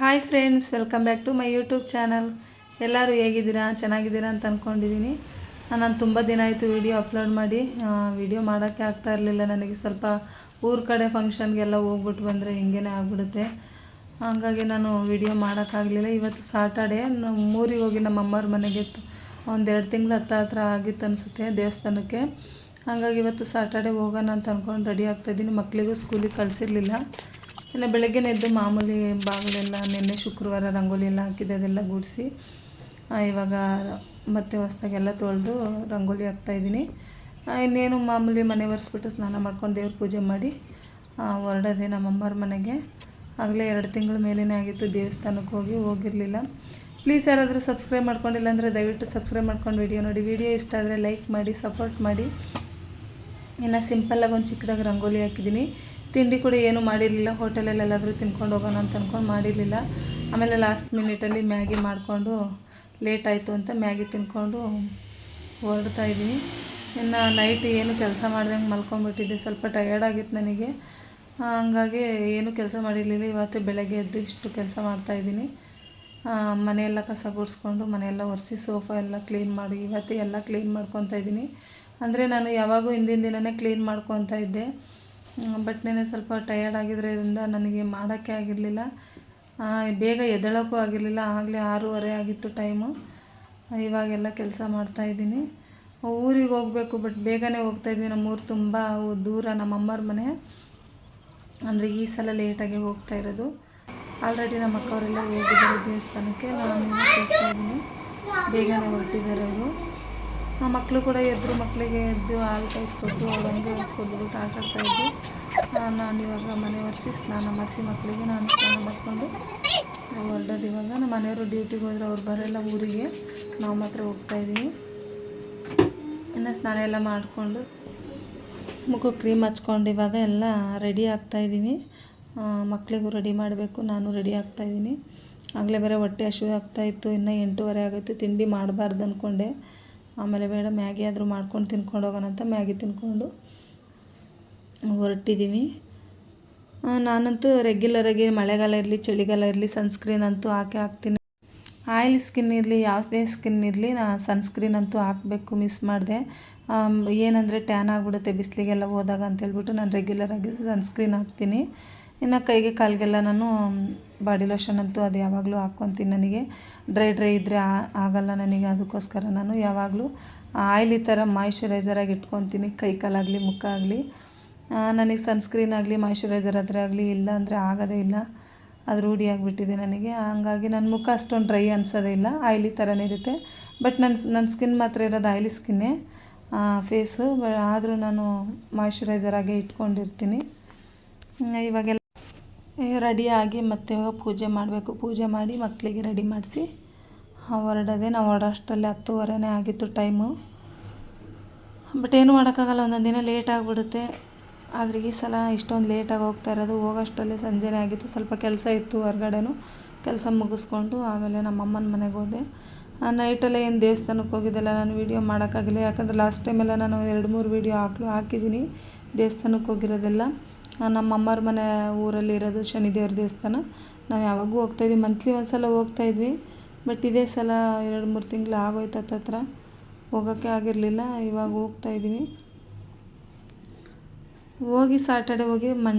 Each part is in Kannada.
Hi friends, welcome back to my YouTube channel. ಎಲ್ಲರೂ ಹೇಗಿದ್ದೀರಾ? ಚೆನ್ನಾಗಿದ್ದೀರಾ ಅಂತ ಅಂದ್ಕೊಂಡಿದ್ದೀನಿ. ನಾನು ತುಂಬ ದಿನ ಆಯಿತು ವಿಡಿಯೋ ಅಪ್ಲೋಡ್ ಮಾಡಿ. ವಿಡಿಯೋ ಮಾಡೋಕ್ಕೆ ಆಗ್ತಾ ಇರಲಿಲ್ಲ. ನನಗೆ ಸ್ವಲ್ಪ ಊರ ಕಡೆ ಫಂಕ್ಷನ್ಗೆಲ್ಲ ಹೋಗ್ಬಿಟ್ಟು ಬಂದರೆ ಹಿಂಗೇ ಆಗ್ಬಿಡುತ್ತೆ. ಹಾಗಾಗಿ ನಾನು ವಿಡಿಯೋ ಮಾಡೋಕ್ಕಾಗಲಿಲ್ಲ. ಇವತ್ತು ಸಾಟರ್ಡೆ. ಊರಿಗೆ ಹೋಗಿ ನಮ್ಮ ಅಮ್ಮವ್ರ ಮನೆಗೆ ಒಂದೆರಡು ತಿಂಗಳು ಹತ್ರ ಆಗಿತ್ತು ಅನಿಸುತ್ತೆ ದೇವಸ್ಥಾನಕ್ಕೆ. ಹಾಗಾಗಿ ಇವತ್ತು ಸಾಟರ್ಡೆ ಹೋಗೋಣ ಅಂತ ಅಂದ್ಕೊಂಡು ರೆಡಿ ಆಗ್ತಾಯಿದ್ದೀನಿ. ಮಕ್ಕಳಿಗೂ ಸ್ಕೂಲಿಗೆ ಕಳಿಸಿರಲಿಲ್ಲ. ಇನ್ನು ಬೆಳಗ್ಗೆ ಎದ್ದು ಮಾಮೂಲಿ ಬಾಗಿಲೆಲ್ಲ ನಿನ್ನೆ ಶುಕ್ರವಾರ ರಂಗೋಲಿ ಎಲ್ಲ ಹಾಕಿದೆ, ಅದೆಲ್ಲ ಗುಡಿಸಿ ಇವಾಗ ಮತ್ತೆ ಹೊಸ್ದಾಗೆಲ್ಲ ತೊಳೆದು ರಂಗೋಲಿ ಹಾಕ್ತಾಯಿದ್ದೀನಿ. ಇನ್ನೇನು ಮಾಮೂಲಿ ಮನೆ ಒರೆಸ್ಬಿಟ್ಟು ಸ್ನಾನ ಮಾಡ್ಕೊಂಡು ದೇವ್ರ ಪೂಜೆ ಮಾಡಿ ಹೊರಡೋದೆ ನಮ್ಮಮ್ಮವ್ರ ಮನೆಗೆ. ಆಗಲೇ 2 ತಿಂಗಳ ಮೇಲೇ ಆಗಿತ್ತು ದೇವಸ್ಥಾನಕ್ಕೆ ಹೋಗಿರಲಿಲ್ಲ. ಪ್ಲೀಸ್ ಯಾರಾದರೂ ಸಬ್ಸ್ಕ್ರೈಬ್ ಮಾಡ್ಕೊಂಡಿಲ್ಲ ಅಂದರೆ ದಯವಿಟ್ಟು ಸಬ್ಸ್ಕ್ರೈಬ್ ಮಾಡ್ಕೊಂಡು ವಿಡಿಯೋ ನೋಡಿ. ವಿಡಿಯೋ ಇಷ್ಟ ಆದರೆ ಲೈಕ್ ಮಾಡಿ, ಸಪೋರ್ಟ್ ಮಾಡಿ. ಇನ್ನು ಸಿಂಪಲ್ಲಾಗಿ ಒಂದು ಚಿಕ್ಕದಾಗಿ ರಂಗೋಲಿ ಹಾಕಿದ್ದೀನಿ. ತಿಂಡಿ ಕೂಡ ಏನೂ ಮಾಡಿರಲಿಲ್ಲ. ಹೋಟೆಲಲ್ಲೆಲ್ಲಾದರೂ ತಿನ್ಕೊಂಡು ಹೋಗೋಣ ಅಂತ ಅಂದ್ಕೊಂಡು ಮಾಡಿರಲಿಲ್ಲ. ಆಮೇಲೆ ಲಾಸ್ಟ್ ಮಿನಿಟಲ್ಲಿ ಮ್ಯಾಗಿ ಮಾಡಿಕೊಂಡು ಲೇಟ್ ಆಯಿತು ಅಂತ ಮ್ಯಾಗಿ ತಿನ್ಕೊಂಡು ಹೊರಡ್ತಾ ಇದ್ದೀನಿ. ಇನ್ನು ನೈಟ್ ಏನು ಕೆಲಸ ಮಾಡ್ದಂಗೆ ಮಲ್ಕೊಂಡ್ಬಿಟ್ಟಿದ್ದೆ. ಸ್ವಲ್ಪ ಟಯರ್ಡ್ ಆಗಿತ್ತು ನನಗೆ. ಹಂಗಾಗಿ ಏನು ಕೆಲಸ ಮಾಡಿರಲಿಲ್ಲ. ಇವತ್ತು ಬೆಳಗ್ಗೆ ಎದ್ದು ಇಷ್ಟು ಕೆಲಸ ಮಾಡ್ತಾಯಿದ್ದೀನಿ. ಮನೆಯೆಲ್ಲ ಕಸ ಗುಡಿಸ್ಕೊಂಡು ಮನೆಯೆಲ್ಲ ಒರೆಸಿ ಸೋಫಾ ಎಲ್ಲ ಕ್ಲೀನ್ ಮಾಡಿ ಇವತ್ತು ಎಲ್ಲ ಕ್ಲೀನ್ ಮಾಡ್ಕೊತಾ ಇದ್ದೀನಿ. ಅಂದರೆ ನಾನು ಯಾವಾಗೂ ಹಿಂದಿನ ದಿನವೇ ಕ್ಲೀನ್ ಮಾಡ್ಕೊತಾ ಇದ್ದೆ. ಬಟ್ ನೆನೆ ಸ್ವಲ್ಪ ಟಯರ್ಡ್ ಆಗಿದ್ದರಿಂದ ನನಗೆ ಮಾಡೋಕ್ಕೆ ಆಗಿರಲಿಲ್ಲ. ಬೇಗ ಎದ್ದೇಳೋಕ್ಕೂ ಆಗಿರಲಿಲ್ಲ. ಆಗಲೇ 6:30 ಆಗಿತ್ತು ಟೈಮು. ಇವಾಗೆಲ್ಲ ಕೆಲಸ ಮಾಡ್ತಾಯಿದ್ದೀನಿ. ಊರಿಗೆ ಹೋಗಬೇಕು, ಬಟ್ ಬೇಗನೆ ಹೋಗ್ತಾಯಿದ್ವಿ. ನಮ್ಮೂರು ತುಂಬ ದೂರ ನಮ್ಮಮ್ಮವ್ರ ಮನೆ. ಅಂದರೆ ಈ ಸಲ ಲೇಟಾಗಿ ಹೋಗ್ತಾ ಇರೋದು. ಆಲ್ರೆಡಿ ನಮ್ಮ ಅಕ್ಕವರೆಲ್ಲ ಹೋಗಿದ್ದಾರೆ ದೇವಸ್ಥಾನಕ್ಕೆ. ನಾನು ಇವತ್ತು ಹೋಗ್ತಾಯಿದ್ದೀನಿ. ಬೇಗನೆ ಹೊರಟಿದ್ದಾರೆ ಅವರು. ಮಕ್ಕಳು ಕೂಡ ಎದ್ದರು. ಮಕ್ಕಳಿಗೆ ಎದ್ದು ಹಾಲು ಕಾಯಿಸ್ಕೊಟ್ಟು ಅವ್ರಂಗೆ ಕುದ್ಬಿಟ್ಟು ಆಟಾಡ್ತಾಯಿದ್ದು. ನಾನು ಇವಾಗ ಮನೆ ಒರೆಸಿ ಸ್ನಾನ ಮಾಡಿಸಿ ಮಕ್ಕಳಿಗೆ ನಾನು ಸ್ನಾನ ಮಾಡಿಕೊಂಡು ಹೊರಡೋದು. ಇವಾಗ ನಮ್ಮ ಮನೆಯವರು ಡ್ಯೂಟಿಗೆ ಹೋದರೆ ಅವ್ರು ಬರೋಲ್ಲ ಊರಿಗೆ. ನಾವು ಮಾತ್ರ ಹೋಗ್ತಾಯಿದ್ದೀನಿ. ಇನ್ನು ಸ್ನಾನ ಎಲ್ಲ ಮಾಡಿಕೊಂಡು ಮುಖಕ್ಕೆ ಕ್ರೀಮ್ ಹಚ್ಕೊಂಡು ಇವಾಗ ಎಲ್ಲ ರೆಡಿ ಆಗ್ತಾಯಿದ್ದೀನಿ. ಮಕ್ಕಳಿಗೂ ರೆಡಿ ಮಾಡಬೇಕು, ನಾನು ರೆಡಿ ಆಗ್ತಾಯಿದ್ದೀನಿ. ಆಗಲೇ ಬೇರೆ ಹೊಟ್ಟೆ ಹಸಿವು ಆಗ್ತಾಯಿತ್ತು. ಇನ್ನು 8:30 ಆಗೋಯ್ತು. ತಿಂಡಿ ಮಾಡಬಾರ್ದು ಅಂದ್ಕೊಂಡೆ. ಆಮೇಲೆ ಬೇಡ ಮ್ಯಾಗಿ ಆದರೂ ಮಾಡ್ಕೊಂಡು ತಿನ್ಕೊಂಡು ಹೋಗೋಣ ಅಂತ ಮ್ಯಾಗಿ ತಿನ್ಕೊಂಡು ಹೊರಟಿದ್ದೀವಿ. ನಾನಂತೂ ರೆಗ್ಯುಲರಾಗಿ ಮಳೆಗಾಲ ಇರಲಿ ಚಳಿಗಾಲ ಇರಲಿ ಸನ್ಸ್ಕ್ರೀನ್ ಅಂತೂ ಹಾಕ್ತೀನಿ. ಆಯಿಲ್ ಸ್ಕಿನ್ ಇರಲಿ ಯಾವುದೇ ಸ್ಕಿನ್ ಇರಲಿ ಸನ್ಸ್ಕ್ರೀನ್ ಅಂತೂ ಹಾಕಬೇಕು. ಮಿಸ್ ಮಾಡಿದೆ. ಏನಂದರೆ ಟ್ಯಾನ್ ಆಗಿಬಿಡುತ್ತೆ ಬಿಸಿಲಿಗೆಲ್ಲ ಹೋದಾಗ ಅಂತೇಳ್ಬಿಟ್ಟು ನಾನು ರೆಗ್ಯುಲರಾಗಿ ಸನ್ಸ್ಕ್ರೀನ್ ಹಾಕ್ತೀನಿ. ಇನ್ನು ಕೈಗೆ ಕಾಲಿಗೆಲ್ಲ ನಾನು ಬಾಡಿ ಲೋಷನ್ ಅಂತೂ ಅದು ಯಾವಾಗಲೂ ಹಾಕ್ಕೊತೀನಿ. ನನಗೆ ಡ್ರೈ ಇದ್ದರೆ ಆಗಲ್ಲ ನನಗೆ. ಅದಕ್ಕೋಸ್ಕರ ನಾನು ಯಾವಾಗಲೂ ಆಯಿಲ್ ಈ ಥರ ಮಾಯಿಶ್ಚರೈಸರಾಗಿ ಇಟ್ಕೊತೀನಿ. ಕೈ ಕಾಲಾಗಲಿ ಮುಖ ಆಗಲಿ. ನನಗೆ ಸನ್ಸ್ಕ್ರೀನ್ ಆಗಲಿ ಮಾಯಿಶ್ಚರೈಸರ್ ಆದರೆ ಆಗಲಿ ಇಲ್ಲ ಅಂದರೆ ಆಗೋದೇ ಇಲ್ಲ. ಅದು ರೂಢಿಯಾಗಿಬಿಟ್ಟಿದೆ ನನಗೆ. ಹಂಗಾಗಿ ನನ್ನ ಮುಖ ಅಷ್ಟೊಂದು ಡ್ರೈ ಅನಿಸೋದೇ ಇಲ್ಲ. ಆಯಿಲಿ ಥರನೇ ಇರುತ್ತೆ. ಬಟ್ ನನ್ನ ಸ್ಕಿನ್ ಮಾತ್ರ ಇರೋದು ಆಯಿಲಿ ಸ್ಕಿನ್ನೇ ಫೇಸು. ಆದರೂ ನಾನು ಮಾಯಿಶ್ಚರೈಸರಾಗೆ ಇಟ್ಕೊಂಡಿರ್ತೀನಿ. ಇವಾಗೆಲ್ಲ ರೆಡಿಯಾಗಿ ಮತ್ತೆ ಇವಾಗ ಪೂಜೆ ಮಾಡಬೇಕು. ಪೂಜೆ ಮಾಡಿ ಮಕ್ಕಳಿಗೆ ರೆಡಿ ಮಾಡಿಸಿ ಹೊರಡೋದೆ. ನಾವು ಹೊರಡೋಷ್ಟರಲ್ಲಿ 10:30 ಆಗಿತ್ತು ಟೈಮು. ಬಟ್ ಏನು ಮಾಡೋಕ್ಕಾಗಲ್ಲ, ಒಂದೊಂದು ದಿನ ಲೇಟ್ ಆಗಿಬಿಡುತ್ತೆ. ಆದರೆ ಈ ಸಲ ಇಷ್ಟೊಂದು ಲೇಟಾಗಿ ಹೋಗ್ತಾ ಇರೋದು. ಹೋಗೋಷ್ಟರಲ್ಲಿ ಸಂಜೆನೇ ಆಗಿತ್ತು. ಸ್ವಲ್ಪ ಕೆಲಸ ಇತ್ತು ಹೊರಗಡೆನೂ. ಕೆಲಸ ಮುಗಿಸ್ಕೊಂಡು ಆಮೇಲೆ ನಮ್ಮ ಅಮ್ಮನ ಮನೆಗೆ ಹೋದೆ. ನೈಟಲ್ಲೇ ಏನು ದೇವಸ್ಥಾನಕ್ಕೆ ಹೋಗಿದ್ದೆಲ್ಲ ನಾನು ವೀಡಿಯೋ ಮಾಡೋಕ್ಕಾಗಿಲ್ಲ. ಯಾಕಂದರೆ ಲಾಸ್ಟ್ ಟೈಮೆಲ್ಲ ನಾನು 2-3 ವೀಡಿಯೋ ಹಾಕಿದ್ದೀನಿ ದೇವಸ್ಥಾನಕ್ಕೆ ಹೋಗಿರೋದೆಲ್ಲ. ನಮ್ಮ ಅಮ್ಮವ್ರ ಮನೆ ಊರಲ್ಲಿ ಇರೋದು ಶನಿದೇವ್ರ ದೇವಸ್ಥಾನ. ನಾವು ಯಾವಾಗೂ ಹೋಗ್ತಾಯಿದ್ವಿ, ಮಂತ್ಲಿ ಒಂದು ಸಲ ಹೋಗ್ತಾಯಿದ್ವಿ. ಬಟ್ ಇದೇ ಸಲ 2-3 ತಿಂಗಳು ಆಗೋಯ್ತು ಹತ್ತತ್ರ. ಹೋಗೋಕ್ಕೆ ಆಗಿರಲಿಲ್ಲ. ಇವಾಗ ಹೋಗ್ತಾಯಿದ್ದೀವಿ. ಹೋಗಿ ಸಾಟರ್ಡೆ ಹೋಗಿ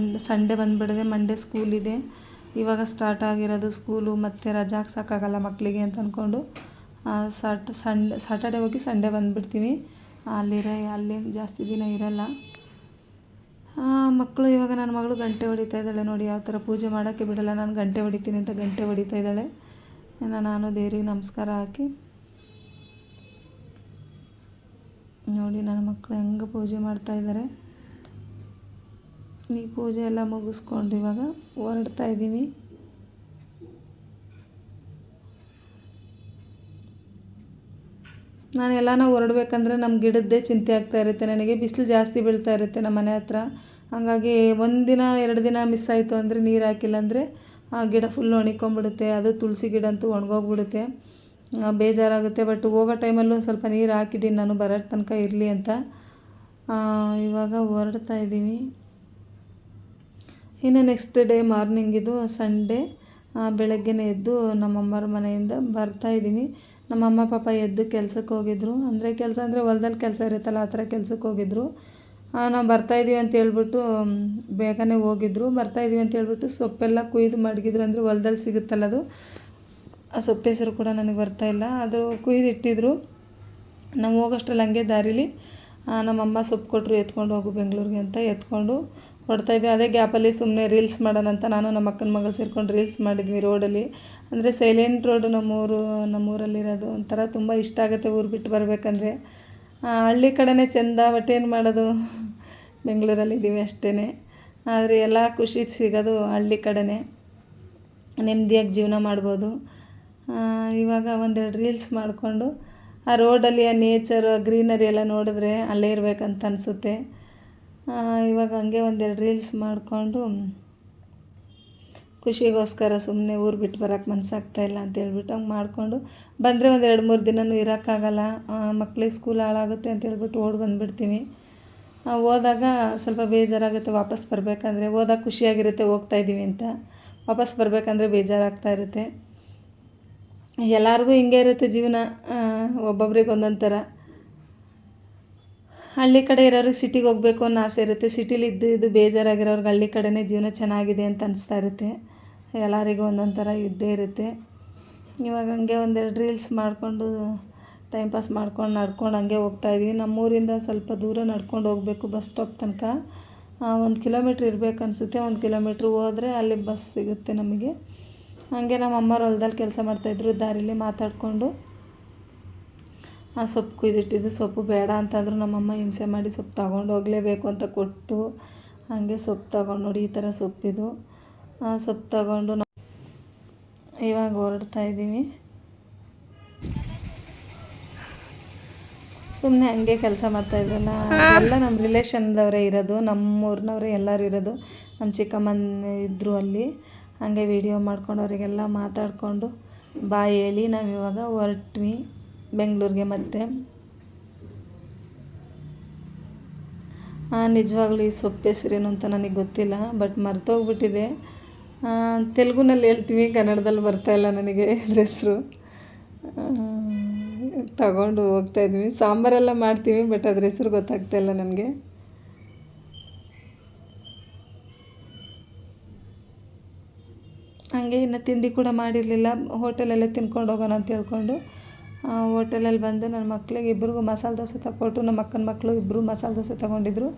ಸಂಡೇ ಬಂದುಬಿಡಿದೆ. ಮಂಡೇ ಸ್ಕೂಲಿದೆ. ಇವಾಗ ಸ್ಟಾರ್ಟ್ ಆಗಿರೋದು ಸ್ಕೂಲು. ಮತ್ತು ರಜಾ ಹಾಕ್ಸೋಕ್ಕಾಗಲ್ಲ ಮಕ್ಕಳಿಗೆ ಅಂತ ಅಂದ್ಕೊಂಡು ಸಾಟರ್ಡೆ ಹೋಗಿ ಸಂಡೇ ಬಂದುಬಿಡ್ತೀವಿ. ಅಲ್ಲಿ ಜಾಸ್ತಿ ದಿನ ಇರೋಲ್ಲ. ಮಕ್ಕಳು ಇವಾಗ ನನ್ನ ಮಗಳು ಗಂಟೆ ಹೊಡಿತಾ ಇದ್ದಾಳೆ ನೋಡಿ. ಯಾವ ಥರ ಪೂಜೆ ಮಾಡೋಕ್ಕೆ ಬಿಡಲ್ಲ. ನಾನು ಗಂಟೆ ಹೊಡಿತೀನಿ ಅಂತ ಗಂಟೆ ಹೊಡಿತಾ ಇದ್ದಾಳೆ. ನಾನು ದೇವ್ರಿಗೆ ನಮಸ್ಕಾರ ಹಾಕಿ ನೋಡಿ ನನ್ನ ಮಕ್ಕಳು ಹೆಂಗೆ ಪೂಜೆ ಮಾಡ್ತಾಯಿದ್ದಾರೆ. ಈ ಪೂಜೆ ಎಲ್ಲ ಮುಗಿಸ್ಕೊಂಡು ಇವಾಗ ಹೊರಡ್ತಾ ಇದ್ದೀವಿ. ನಾನು ಎಲ್ಲಾನ ಹೊರಡ್ಬೇಕಂದ್ರೆ ನಮ್ಮ ಗಿಡದ್ದೇ ಚಿಂತೆ ಆಗ್ತಾ ಇರುತ್ತೆ ನನಗೆ. ಬಿಸಿಲು ಜಾಸ್ತಿ ಬೀಳ್ತಾ ಇರುತ್ತೆ ನಮ್ಮ ಮನೆ ಹತ್ರ. ಹಾಗಾಗಿ 1 ದಿನ 2 ದಿನ ಮಿಸ್ ಆಯಿತು ಅಂದರೆ ನೀರು ಹಾಕಿಲ್ಲ ಅಂದರೆ ಆ ಗಿಡ ಫುಲ್ ಒಣಕೊಂಬಿಡುತ್ತೆ. ಅದು ತುಳಸಿ ಗಿಡ ಅಂತೂ ಒಣಗೋಗ್ಬಿಡುತ್ತೆ. ಬೇಜಾರಾಗುತ್ತೆ. ಬಟ್ ಹೋಗೋ ಟೈಮಲ್ಲೂ ಸ್ವಲ್ಪ ನೀರು ಹಾಕಿದ್ದೀನಿ ನಾನು ಬರೋ ತನಕ ಇರಲಿ ಅಂತ. ಇವಾಗ ಹೊರಡ್ತಾ ಇದ್ದೀವಿ. ಇನ್ನು ನೆಕ್ಸ್ಟ್ ಡೇ ಮಾರ್ನಿಂಗ್ ಇದು ಸಂಡೇ. ಬೆಳಗ್ಗೆನೇ ಎದ್ದು ನಮ್ಮಮ್ಮರ ಮನೆಯಿಂದ ಬರ್ತಾಯಿದ್ದೀವಿ. ನಮ್ಮಮ್ಮ ಪಾಪ ಎದ್ದು ಕೆಲ್ಸಕ್ಕೆ ಹೋಗಿದ್ರು, ಅಂದರೆ ಕೆಲಸ ಅಂದರೆ ಹೊಲ್ದಲ್ಲಿ ಕೆಲಸ ಇರುತ್ತಲ್ಲ ಆ ಥರ ಕೆಲ್ಸಕ್ಕೆ ಹೋಗಿದ್ರು. ನಾವು ಬರ್ತಾಯಿದ್ದೀವಿ ಅಂತ ಹೇಳ್ಬಿಟ್ಟು ಬೇಗನೆ ಹೋಗಿದ್ರು. ಬರ್ತಾಯಿದ್ದೀವಿ ಅಂತ ಹೇಳ್ಬಿಟ್ಟು ಸೊಪ್ಪೆಲ್ಲ ಕುಯ್ದು ಮಡಗಿದ್ರು, ಅಂದರೆ ಹೊಲ್ದಲ್ಲಿ ಸಿಗುತ್ತಲ್ಲ ಅದು, ಆ ಸೊಪ್ಪು ಹೆಸರು ಕೂಡ ನನಗೆ ಬರ್ತಾಯಿಲ್ಲ. ಅದು ಕುಯ್ದು ಇಟ್ಟಿದ್ರು. ನಾವು ಹೋಗೋಷ್ಟ್ರಲ್ಲಿ ಹಂಗೆ ದಾರೀಲಿ ನಮ್ಮಮ್ಮ ಸೊಪ್ಪು ಕೊಟ್ಟರು, ಎತ್ಕೊಂಡು ಹೋಗು ಬೆಂಗಳೂರಿಗೆ ಅಂತ ಎತ್ಕೊಂಡು ಹೊಡ್ತಾಯಿದ್ವಿ. ಅದೇ ಗ್ಯಾಪಲ್ಲಿ ಸುಮ್ಮನೆ ರೀಲ್ಸ್ ಮಾಡೋಣ ಅಂತ ನಾನು ನಮ್ಮ ಅಕ್ಕನ ಮಗಳು ಸೇರ್ಕೊಂಡು ರೀಲ್ಸ್ ಮಾಡಿದ್ವಿ ರೋಡಲ್ಲಿ. ಅಂದರೆ ಸೈಲೆಂಟ್ ರೋಡು ನಮ್ಮೂರಲ್ಲಿರೋದು. ಒಂಥರ ತುಂಬ ಇಷ್ಟ ಆಗುತ್ತೆ ಊರು ಬಿಟ್ಟು ಬರಬೇಕಂದ್ರೆ. ಹಳ್ಳಿ ಕಡೆನೇ ಚೆಂದ, ಬಟ್ ಏನು ಮಾಡೋದು, ಬೆಂಗಳೂರಲ್ಲಿದ್ದೀವಿ ಅಷ್ಟೇ. ಆದರೆ ಎಲ್ಲ ಖುಷಿ ಸಿಗೋದು ಹಳ್ಳಿ ಕಡೆನೇ, ನೆಮ್ಮದಿಯಾಗಿ ಜೀವನ ಮಾಡ್ಬೋದು. ಇವಾಗ ಒಂದೆರಡು ರೀಲ್ಸ್ ಮಾಡಿಕೊಂಡು ಆ ರೋಡಲ್ಲಿ ಆ ನೇಚರು, ಆ ಗ್ರೀನರಿ ಎಲ್ಲ ನೋಡಿದ್ರೆ ಅಲ್ಲೇ ಇರಬೇಕಂತ ಅನಿಸುತ್ತೆ. ಇವಾಗ ಹಂಗೆ ಒಂದೆರಡು ರೀಲ್ಸ್ ಮಾಡಿಕೊಂಡು ಖುಷಿಗೋಸ್ಕರ ಸುಮ್ಮನೆ ಊರು ಬಿಟ್ಟು ಬರೋಕ್ಕೆ ಮನಸ್ಸಾಗ್ತಾಯಿಲ್ಲ ಅಂತ ಹೇಳ್ಬಿಟ್ಟು ಹಂಗೆ ಮಾಡಿಕೊಂಡು ಬಂದರೆ ಒಂದು 2-3 ದಿನವೂ ಇರೋಕ್ಕಾಗಲ್ಲ, ಮಕ್ಳಿಗೆ ಸ್ಕೂಲ್ ಹಾಳಾಗುತ್ತೆ ಅಂತ ಹೇಳ್ಬಿಟ್ಟು ಓಡಿ ಬಂದುಬಿಡ್ತೀವಿ. ಹೋದಾಗ ಸ್ವಲ್ಪ ಬೇಜಾರಾಗುತ್ತೆ ವಾಪಸ್ ಬರಬೇಕಂದ್ರೆ. ಹೋದಾಗ ಖುಷಿಯಾಗಿರುತ್ತೆ ಹೋಗ್ತಾಯಿದ್ದೀವಿ ಅಂತ, ವಾಪಸ್ ಬರಬೇಕಂದ್ರೆ ಬೇಜಾರಾಗ್ತಾ ಇರುತ್ತೆ. ಎಲ್ಲರಿಗೂ ಹಿಂಗೆ ಇರುತ್ತೆ ಜೀವನ, ಒಬ್ಬೊಬ್ರಿಗೆ ಒಂದೊಂದು ಥರ. ಹಳ್ಳಿ ಕಡೆ ಇರೋರಿಗೆ ಸಿಟಿಗೆ ಹೋಗಬೇಕು ಅನ್ನೋ ಆಸೆ ಇರುತ್ತೆ. ಸಿಟಿಲಿ ಇದ್ದು ಬೇಜಾರಾಗಿರೋರ್ಗೆ ಹಳ್ಳಿ ಕಡೆನೇ ಜೀವನ ಚೆನ್ನಾಗಿದೆ ಅಂತ ಅನಿಸ್ತಾ ಇರುತ್ತೆ. ಎಲ್ಲರಿಗೂ ಒಂದೊಂದು ಥರ ಇದ್ದೇ ಇರುತ್ತೆ. ಇವಾಗ ಹಂಗೆ ಒಂದೆರಡು ರೀಲ್ಸ್ ಮಾಡಿಕೊಂಡು ಟೈಮ್ ಪಾಸ್ ಮಾಡ್ಕೊಂಡು ನಡ್ಕೊಂಡು ಹಂಗೆ ಹೋಗ್ತಾಯಿದ್ವಿ. ನಮ್ಮೂರಿಂದ ಸ್ವಲ್ಪ ದೂರ ನಡ್ಕೊಂಡು ಹೋಗಬೇಕು ಬಸ್ ಸ್ಟಾಪ್ ತನಕ. 1 ಕಿಲೋಮೀಟ್ರ್ ಇರಬೇಕು ಅನಿಸುತ್ತೆ. 1 ಕಿಲೋಮೀಟ್ರ್ ಹೋದರೆ ಅಲ್ಲಿ ಬಸ್ ಸಿಗುತ್ತೆ ನಮಗೆ. ಹಾಗೆ ನಮ್ಮ ಅಮ್ಮವ್ರು ಹೊಲ್ದಲ್ಲಿ ಕೆಲಸ ಮಾಡ್ತಾಯಿದ್ರು, ದಾರಿಲಿ ಮಾತಾಡಿಕೊಂಡು ಸೊಪ್ಪು ಕುಯ್ದಿಟ್ಟಿದ್ದು ಸೊಪ್ಪು ಬೇಡ ಅಂತಂದ್ರು. ನಮ್ಮಮ್ಮ ಹಿಂಸೆ ಮಾಡಿ ಸೊಪ್ಪು ತಗೊಂಡು ಹೋಗಲೇಬೇಕು ಅಂತ ಕೊಟ್ಟು ಹಾಗೆ ಸೊಪ್ಪು ತಗೊಂಡು ನೋಡಿ, ಈ ಥರ ಸೊಪ್ಪಿದು. ಸೊಪ್ಪು ತಗೊಂಡು ಇವಾಗ ಹೊರಡ್ತಾಯಿದ್ದೀವಿ. ಸುಮ್ಮನೆ ಹಂಗೆ ಕೆಲಸ ಮಾಡ್ತಾಯಿದ್ರಲ್ಲ, ಎಲ್ಲ ನಮ್ಮ ರಿಲೇಷನ್ದವರೇ ಇರೋದು, ನಮ್ಮೂರಿನವರೇ ಎಲ್ಲರೂ ಇರೋದು. ನಮ್ಮ ಚಿಕ್ಕಮ್ಮನ ಇದ್ದರು ಅಲ್ಲಿ. ಹಾಗೆ ವೀಡಿಯೋ ಮಾಡ್ಕೊಂಡು ಅವರಿಗೆಲ್ಲ ಮಾತಾಡಿಕೊಂಡು ಬಾಯ್ ಹೇಳಿ ನಾವಿವಾಗ ಹೊರಟ್ವಿ ಬೆಂಗಳೂರಿಗೆ. ಮತ್ತೆ ನಿಜವಾಗ್ಲೂ ಈ ಸೊಪ್ಪು ಹೆಸರೇನು ಅಂತ ನನಗೆ ಗೊತ್ತಿಲ್ಲ, ಬಟ್ ಮರ್ತೋಗ್ಬಿಟ್ಟಿದೆ. ತೆಲುಗುನಲ್ಲಿ ಹೇಳ್ತೀವಿ, ಕನ್ನಡದಲ್ಲಿ ಬರ್ತಾಯಿಲ್ಲ ನನಗೆ ಇದ್ರ ಹೆಸರು. ತಗೊಂಡು ಹೋಗ್ತಾಯಿದ್ವಿ. ಸಾಂಬಾರೆಲ್ಲ ಮಾಡ್ತೀವಿ, ಬಟ್ ಅದ್ರ ಹೆಸರು ಗೊತ್ತಾಗ್ತಾಯಿಲ್ಲ ನನಗೆ. ಹಾಗೆ ಇನ್ನು ತಿಂಡಿ ಕೂಡ ಮಾಡಿರಲಿಲ್ಲ, ಹೋಟೆಲಲ್ಲೇ ತಿನ್ಕೊಂಡು ಹೋಗೋಣ ಅಂತ ಹೇಳ್ಕೊಂಡು ಹೋಟೆಲಲ್ಲಿ ಬಂದು ನನ್ನ ಮಕ್ಳಿಗೆ ಇಬ್ಬರಿಗೂ ಮಸಾಲೆ ದೋಸೆ ತಗೊಟ್ಟು, ನಮ್ಮ ಅಕ್ಕನ ಮಕ್ಕಳು ಇಬ್ಬರು ಮಸಾಲೆ ದೋಸೆ ತೊಗೊಂಡಿದ್ರು,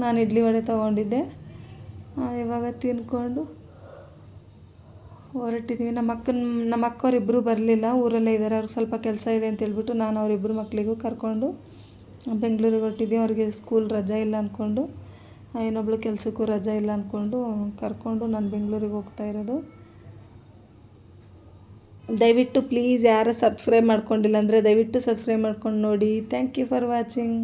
ನಾನು ಇಡ್ಲಿ ವಡೆ ತೊಗೊಂಡಿದ್ದೆ. ಇವಾಗ ತಿನ್ಕೊಂಡು ಹೊರಟಿದ್ವಿ. ನಮ್ಮ ಅಕ್ಕವ್ರಿಬ್ಬರು ಬರಲಿಲ್ಲ, ಊರಲ್ಲೇ ಇದ್ದಾರೆ. ಅವ್ರಿಗೆ ಸ್ವಲ್ಪ ಕೆಲಸ ಇದೆ ಅಂತ ಹೇಳ್ಬಿಟ್ಟು ನಾನು ಅವರಿಬ್ಬರು ಮಕ್ಕಳಿಗೂ ಕರ್ಕೊಂಡು ಬೆಂಗಳೂರಿಗೆ ಹೊರಟಿದ್ವಿ. ಅವ್ರಿಗೆ ಸ್ಕೂಲ್ ರಜೆ ಇಲ್ಲ ಅಂದ್ಕೊಂಡು, ಇನ್ನೊಬ್ಳು ಕೆಲಸಕ್ಕೂ ರಜೆ ಇಲ್ಲ ಅಂದ್ಕೊಂಡು ಕರ್ಕೊಂಡು ನಾನು ಬೆಂಗಳೂರಿಗೆ ಹೋಗ್ತಾ ಇರೋದು. ದಯವಿಟ್ಟು ಪ್ಲೀಸ್ ಯಾರು ಸಬ್ಸ್ಕ್ರೈಬ್ ಮಾಡ್ಕೊಂಡಿಲ್ಲ ಅಂದರೆ ದಯವಿಟ್ಟು ಸಬ್ಸ್ಕ್ರೈಬ್ ಮಾಡ್ಕೊಂಡು ನೋಡಿ. Thank you for watching.